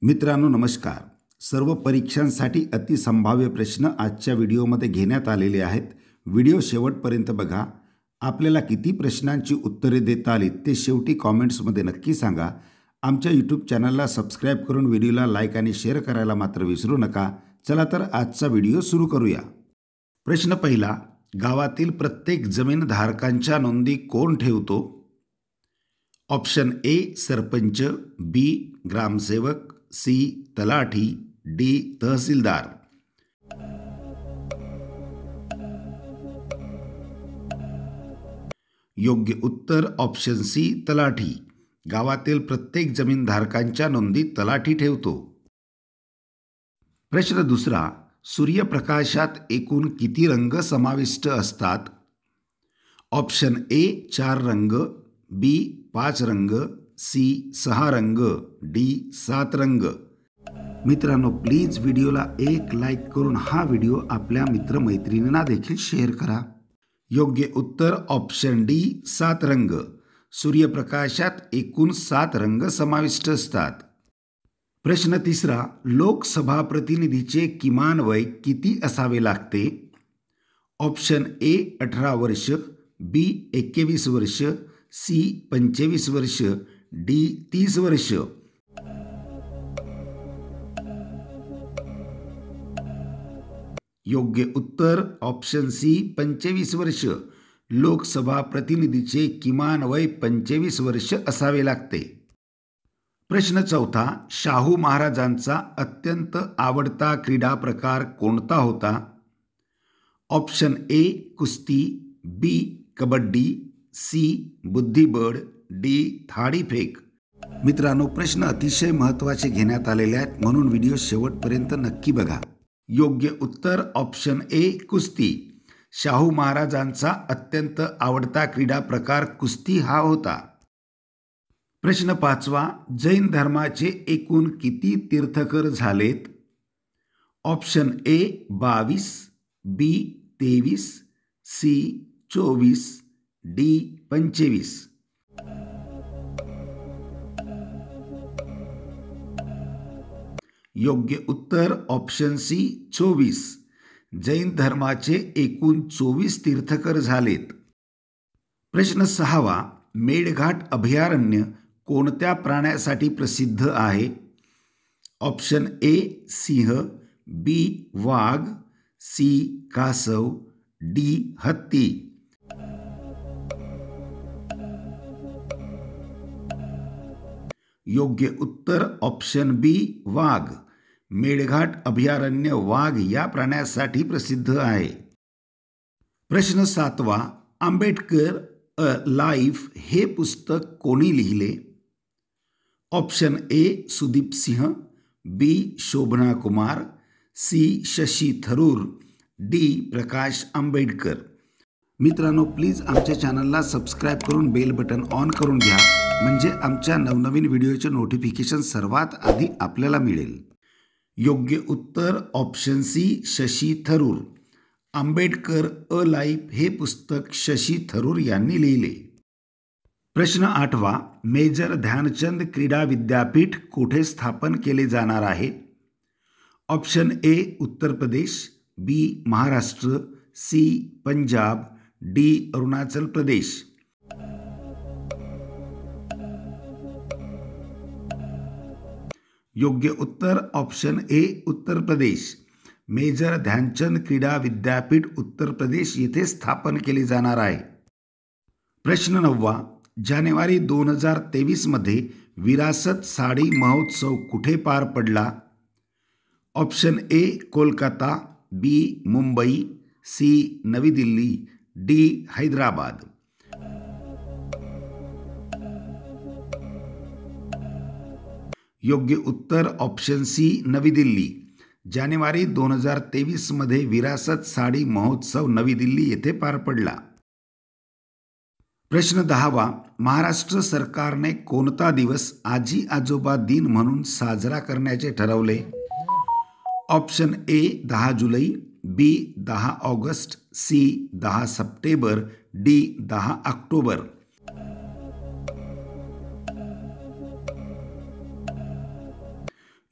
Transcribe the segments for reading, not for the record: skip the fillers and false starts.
मित्रांनो नमस्कार. सर्व परीक्षांसाठी अतिसंभाव्य प्रश्न आजच्या व्हिडिओमध्ये घेण्यात आलेले आहेत. व्हिडिओ शेवटपर्यंत बघा. आपल्याला किती प्रश्नांची उत्तरे देता आली ते शेवटी कॉमेंट्समध्ये नक्की सांगा. आमच्या यूट्यूब चॅनलला सबस्क्राईब करून व्हिडिओला लाईक आणि शेअर करायला मात्र विसरू नका. चला तर आजचा व्हिडिओ सुरू करूया. प्रश्न पहिला, गावातील प्रत्येक जमीनधारकांच्या नोंदी कोण ठेवतो? ऑप्शन ए सरपंच, बी ग्रामसेवक, सी तलाठी, डी तहसीलदार. योग्य उत्तर ऑप्शन सी तलाठी. गावातील प्रत्येक जमीनधारकांच्या नोंदी तलाठी ठेवतो. प्रश्न दुसरा, सूर्यप्रकाशात एकूण किती रंग समाविष्ट असतात? ऑप्शन ए 4 रंग, बी 5 रंग, सी 6 रंग, डी 7 रंग. मित्रांनो प्लीज व्हिडिओला एक लाईक करून हा व्हिडिओ आपल्या मित्रमैत्रिणींना देखील शेअर करा. योग्य उत्तर ऑप्शन डी 7 रंग. सूर्यप्रकाशात एकूण 7 रंग समाविष्ट असतात. प्रश्न तिसरा, लोकसभा प्रतिनिधीचे किमान वय किती असावे लागते? ऑप्शन ए 18 वर्ष, बी 21 वर्ष, सी 25 वर्ष, डी 30 वर्ष. योग्य उत्तर ऑप्शन सी 25 वर्ष. लोकसभा प्रतिनिधीचे किमान वय 25 वर्ष असावे लागते. प्रश्न चौथा, शाहू महाराजांचा अत्यंत आवडता क्रीडा प्रकार कोणता होता? ऑप्शन ए कुस्ती, बी कबड्डी, सी बुद्धिबळ, डी थाळीफेक. मित्रांनो प्रश्न अतिशय महत्त्वाचे घेण्यात आलेले आहेत म्हणून व्हिडिओ शेवटपर्यंत नक्की बघा. योग्य उत्तर ऑप्शन ए कुस्ती. शाहू महाराजांचा अत्यंत आवडता क्रीडा प्रकार कुस्ती हा होता. प्रश्न पाचवा, जैन धर्माचे एकूण किती तीर्थकर झालेत? Option A 22, B 23, C 24, D 25. योग्य उत्तर ऑप्शन सी 24. जैन धर्माचे एकूण 24 तीर्थकर झालेत. प्रश्न सहावा, मेळघाट अभयारण्य कोणत्या प्राण्यासाठी प्रसिद्ध आहे? ऑप्शन ए सिंह, बी वाघ, सी कासव, डी हत्ती. योग्य उत्तर ऑप्शन बी वाघ. मेळघाट अभयारण्य वाघ या प्राण्यासाठी प्रसिद्ध आहे. प्रश्न सातवा, आंबेडकर अ लाईफ हे पुस्तक कोणी लिहिले? Option A Sudeep Singh, B Shobhana Kumar, C Shashi Tharoor, D Prakash Ambedkar. मित्रांनो प्लीज आमच्या चॅनलला सबस्क्राईब करून बेल बटन ऑन करून घ्या म्हणजे आमच्या नवनवीन व्हिडिओचे नोटिफिकेशन सर्वात आधी आपल्याला मिळेल. योग्य उत्तर option C Shashi Tharoor. Ambedkar a life हे पुस्तक शशी थरूर यांनी लिहिले. प्रश्न आठवा, मेजर ध्यानचंद क्रीडा विद्यापीठ कुठे स्थापन केले जाणार आहे? ऑप्शन ए उत्तर प्रदेश, बी महाराष्ट्र, सी पंजाब, डी अरुणाचल प्रदेश. योग्य उत्तर option A Uttar Pradesh. Major Dhyanchand क्रीडा विद्यापीठ उत्तर प्रदेश येथे स्थापन केले जाणार आहे. प्रश्न नववा, जानेवारी 2023 मध्ये विरासत साडी महोत्सव कुठे पार पडला? Option A Kolkata, B Mumbai, C Navi Delhi, D Hyderabad. योग्य उत्तर ऑप्शन सी नवी दिल्ली. जानेवारी 2023 मध्ये विरासत साडी महोत्सव नवी दिल्ली येथे पार पडला. प्रश्न 10वा, महाराष्ट्र सरकारने कोणता दिवस आजी आजोबा दिन म्हणून साजरा करण्याचे ठरवले? ऑप्शन ए 10 जुलै, बी 10 ऑगस्ट, सी 10 सप्टेंबर, डी 10 ऑक्टोबर.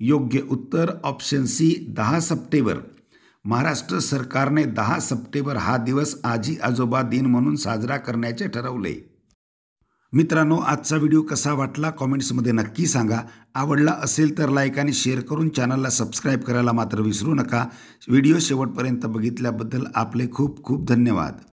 योग्य उत्तर ऑप्शन सी 10 सप्टेंबर. महाराष्ट्र सरकारने 10 सप्टेंबर हा दिवस आजी आजोबा दिन म्हणून साजरा करण्याचे ठरवले. मित्रांनो, आजचा व्हिडिओ कसा वाटला कॉमेंट्समध्ये नक्की सांगा. आवडला असेल तर लाईक आणि शेअर करून चॅनलला सबस्क्राईब करायला मात्र विसरू नका. व्हिडिओ शेवटपर्यंत बघितल्याबद्दल आपले खूप खूप धन्यवाद.